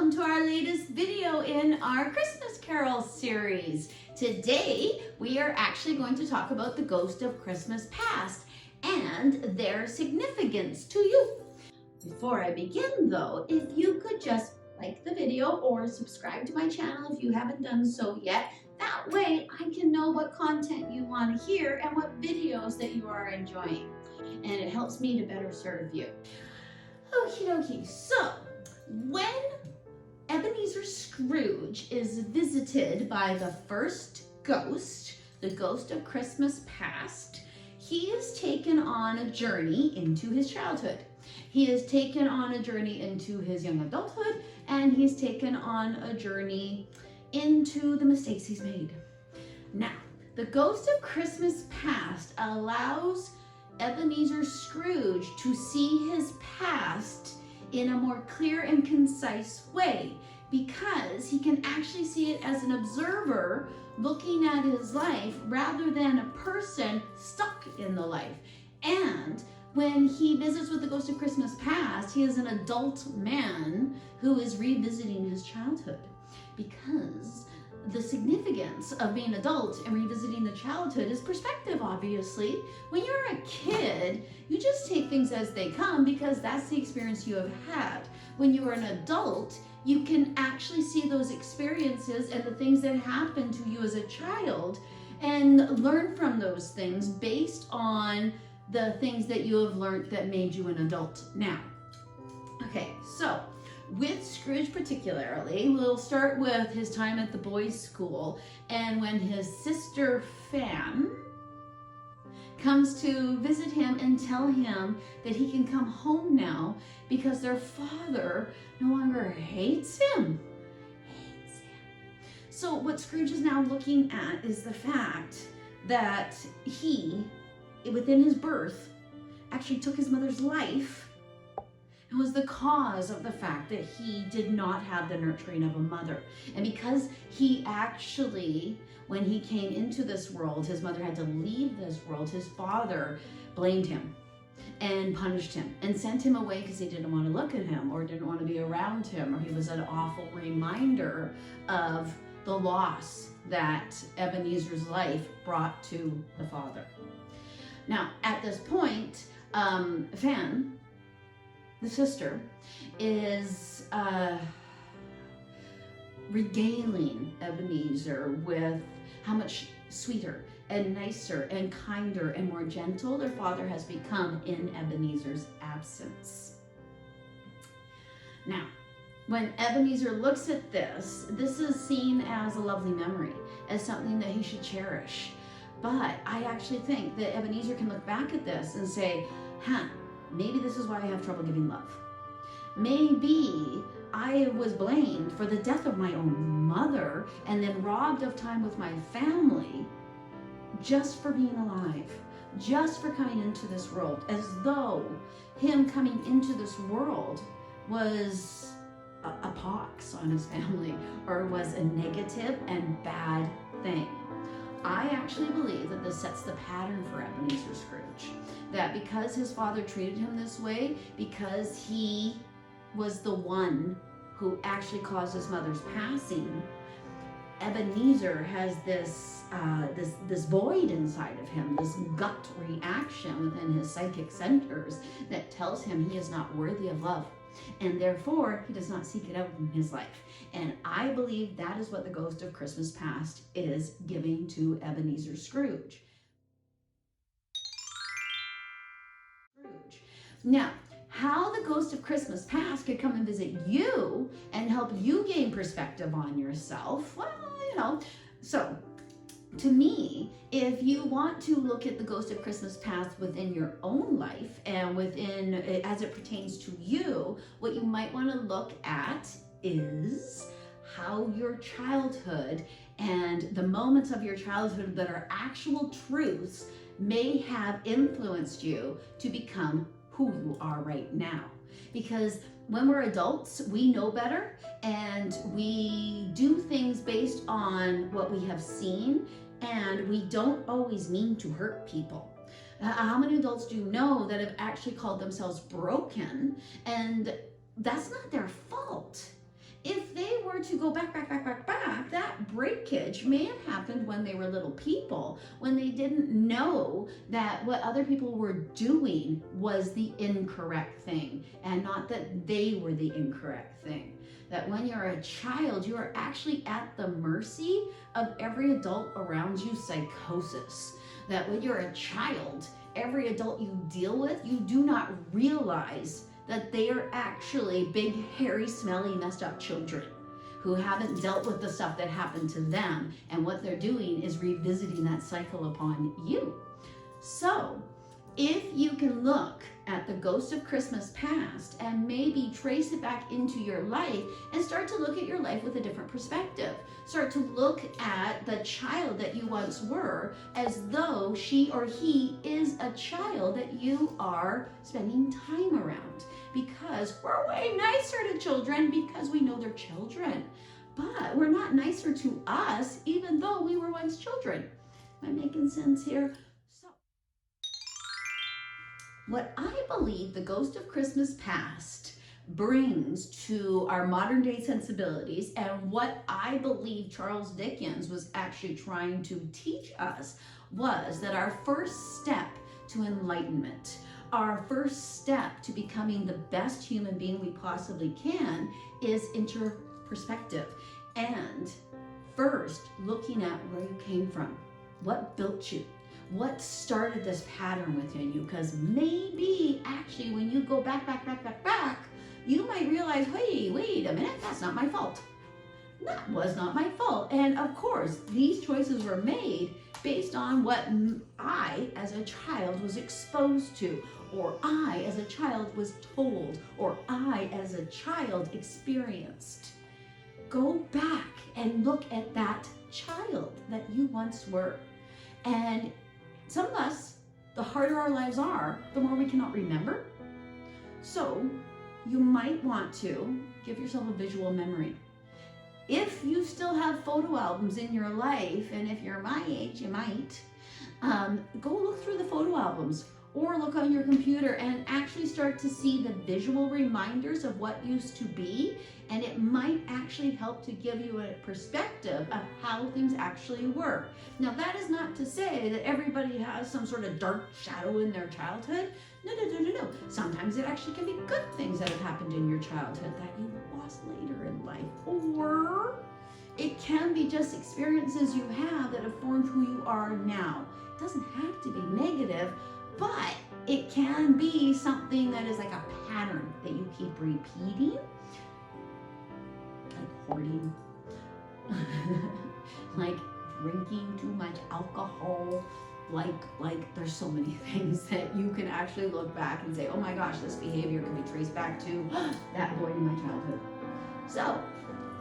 welcome to our latest video in our Christmas Carol series. Today, we are actually going to talk about the ghost of Christmas past and their significance to you. Before I begin though, if you could just like the video or subscribe to my channel if you haven't done so yet. That way I can know what content you want to hear and what videos that you are enjoying. And it helps me to better serve you. Okie dokie, so when Ebenezer Scrooge is visited by the first ghost, the ghost of Christmas past, he is taken on a journey into his childhood. He is taken on a journey into his young adulthood, and he's taken on a journey into the mistakes he's made. Now, the ghost of Christmas past allows Ebenezer Scrooge to see his past in a more clear and concise way, because he can actually see it as an observer looking at his life rather than a person stuck in the life. And when he visits with the ghost of Christmas past, he is an adult man who is revisiting his childhood, because the significance of being adult and revisiting the childhood is perspective, obviously. When you're a kid, you just take things as they come because that's the experience you have had. When you are an adult, you can actually see those experiences and the things that happened to you as a child and learn from those things based on the things that you have learned that made you an adult now. Okay, so with Scrooge particularly, we'll start with his time at the boys' school, and when his sister Fan comes to visit him and tell him that he can come home now because their father no longer hates him. So what Scrooge is now looking at is the fact that he, within his birth, actually took his mother's life and was the cause of the fact that he did not have the nurturing of a mother. And because he actually, when he came into this world, his mother had to leave this world, his father blamed him and punished him and sent him away because he didn't want to look at him or didn't want to be around him, or he was an awful reminder of the loss that Ebenezer's life brought to the father. Now, at this point, Fan, the sister, is regaling Ebenezer with how much sweeter and nicer and kinder and more gentle their father has become in Ebenezer's absence. Now, when Ebenezer looks at this, this is seen as a lovely memory, as something that he should cherish. But I actually think that Ebenezer can look back at this and say, maybe this is why I have trouble giving love. Maybe I was blamed for the death of my own mother and then robbed of time with my family just for being alive, just for coming into this world, as though him coming into this world was a pox on his family or was a negative and bad thing. I actually believe that this sets the pattern for Ebenezer Scrooge. That because his father treated him this way, because he was the one who actually caused his mother's passing, Ebenezer has this void inside of him, this gut reaction within his psychic centers that tells him he is not worthy of love. And therefore, he does not seek it out in his life. And I believe that is what the ghost of Christmas past is giving to Ebenezer Scrooge. Now, how the ghost of Christmas past could come and visit you and help you gain perspective on yourself, well, so to me, if you want to look at the ghost of Christmas past within your own life and within, as it pertains to you, what you might want to look at is how your childhood and the moments of your childhood that are actual truths may have influenced you to become who you are right now. Because when we're adults, we know better and we do things based on what we have seen, and we don't always mean to hurt people. How many adults do you know that have actually called themselves broken, and that's not their fault? If to go back, that breakage may have happened when they were little people, when they didn't know that what other people were doing was the incorrect thing and not that they were the incorrect thing. That when you're a child, you are actually at the mercy of every adult around you psychosis. That when you're a child, every adult you deal with, you do not realize that they are actually big, hairy, smelly, messed up children who haven't dealt with the stuff that happened to them. And what they're doing is revisiting that cycle upon you. So if you can look at the ghost of Christmas past and maybe trace it back into your life and start to look at your life with a different perspective. Start to look at the child that you once were as though she or he is a child that you are spending time around. Because we're way nicer to children because we know they're children. But we're not nicer to us even though we were once children. Am I making sense here? What I believe the ghost of Christmas past brings to our modern day sensibilities, and what I believe Charles Dickens was actually trying to teach us, was that our first step to enlightenment, our first step to becoming the best human being we possibly can, is inter-perspective. And first, looking at where you came from, what built you, what started this pattern within you. Because maybe actually when you go back, you might realize, hey, wait a minute, that's not my fault. That was not my fault. And of course, these choices were made based on what I as a child was exposed to, or I as a child was told, or I as a child experienced. Go back and look at that child that you once were. And some of us, the harder our lives are, the more we cannot remember. So you might want to give yourself a visual memory. If you still have photo albums in your life, and if you're my age, you might, go look through the photo albums or look on your computer and actually start to see the visual reminders of what used to be. And it might actually help to give you a perspective of how things actually were. Now, that is not to say that everybody has some sort of dark shadow in their childhood. No. Sometimes it actually can be good things that have happened in your childhood that you lost later in life. Or it can be just experiences you have that have formed who you are now. It doesn't have to be negative, but it can be something that is like a pattern that you keep repeating. Like hoarding, like drinking too much alcohol, like there's so many things that you can actually look back and say, oh my gosh, this behavior can be traced back to that point in my childhood. So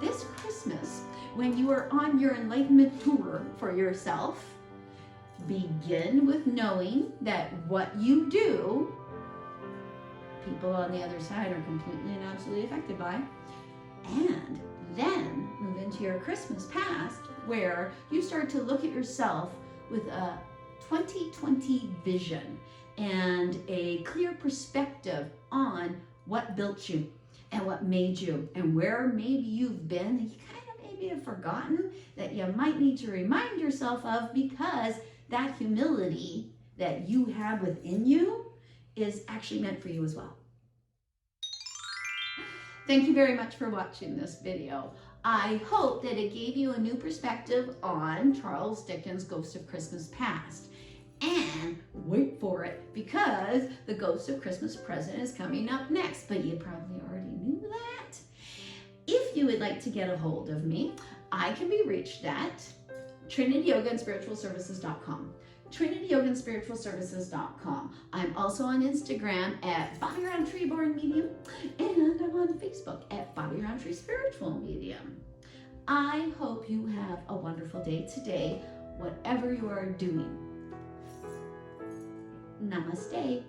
this Christmas, when you are on your enlightenment tour for yourself, begin with knowing that what you do, people on the other side are completely and absolutely affected by. And then move into your Christmas past, where you start to look at yourself with a 2020 vision and a clear perspective on what built you and what made you, and where maybe you've been and you kind of maybe have forgotten that you might need to remind yourself of, because that humility that you have within you is actually meant for you as well. Thank you very much for watching this video. I hope that it gave you a new perspective on Charles Dickens' Ghost of Christmas Past. And wait for it, because the Ghost of Christmas Present is coming up next, but you probably already knew that. If you would like to get a hold of me, I can be reached at trinityyogaandspiritualservices.com. trinityyogaandspiritualservices.com. I'm also on Instagram at Bobbi Rowntree Born Medium, and I'm on Facebook at Bobbi Rowntree Spiritual Medium. I hope you have a wonderful day today, whatever you are doing. Namaste.